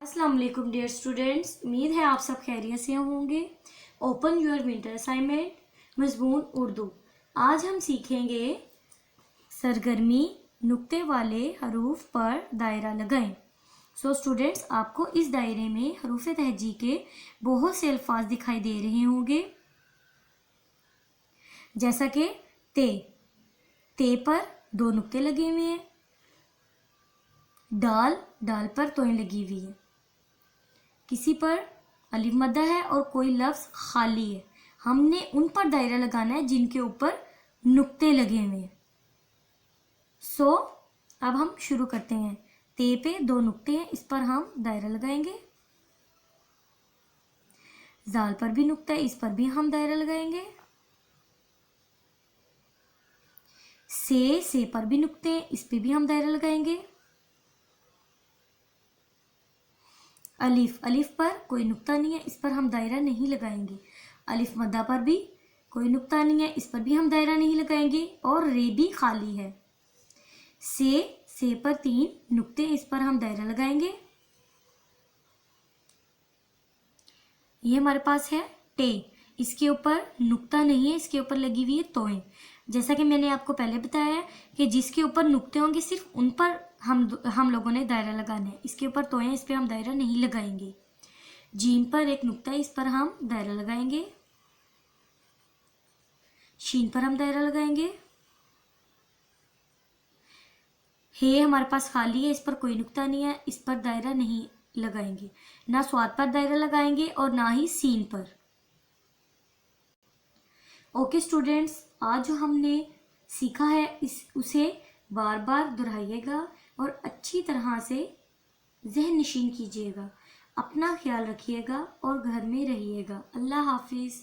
अस्सलाम वालेकुम dear students, उम्मीद है आप सब खैरियत से होंगे। ओपन योर विंटर असाइनमेंट मजमून उर्दू। आज हम सीखेंगे सरगर्मी नुक्ते वाले हरूफ पर दायरा लगाएं। सो स्टूडेंट्स, आपको इस दायरे में हरूफ तहजी के बहुत से अल्फाज दिखाई दे रहे होंगे, जैसा कि ते पर दो नुक्ते लगे हुए हैं, डाल पर तोएं लगी हुई है, किसी पर अलिफ मद्दा है और कोई लफ्ज खाली है। हमने उन पर दायरा लगाना है जिनके ऊपर नुक्ते लगे हुए हैं। सो अब हम शुरू करते हैं। ते पे दो नुक्ते हैं, इस पर हम दायरा लगाएंगे। जाल पर भी नुक्ता है, इस पर भी हम दायरा लगाएंगे। से पर भी नुक्ते हैं, इस पे भी हम दायरा लगाएंगे। अलिफ पर कोई नुक्ता नहीं है, इस पर हम दायरा नहीं लगाएंगे। अलिफ मद्दा पर भी कोई नुक्ता नहीं है, इस पर भी हम दायरा नहीं लगाएंगे। और रे भी खाली है। से पर तीन नुक्ते, इस पर हम दायरा लगाएंगे। ये हमारे पास है टे, इसके ऊपर नुक्ता नहीं है, इसके ऊपर लगी हुई है तोएं। जैसा कि मैंने आपको पहले बताया है कि जिसके ऊपर नुक्ते होंगे सिर्फ उन पर हम लोगों ने दायरा लगाना है। इसके ऊपर तोएं, इस पर हम दायरा नहीं लगाएंगे। जीम पर एक नुक्ता है, इस पर हम दायरा लगाएंगे। शीन पर हम दायरा लगाएंगे। हे हमारे पास खाली है, इस पर कोई नुक्ता नहीं है, इस पर दायरा नहीं लगाएंगे। ना स्वाद पर दायरा लगाएंगे और ना ही सीन पर। ओके स्टूडेंट्स, आज जो हमने सीखा है उसे बार बार दोहराइएगा और अच्छी तरह से ज़हन नशीन कीजिएगा। अपना ख्याल रखिएगा और घर में रहिएगा। अल्लाह हाफिज़।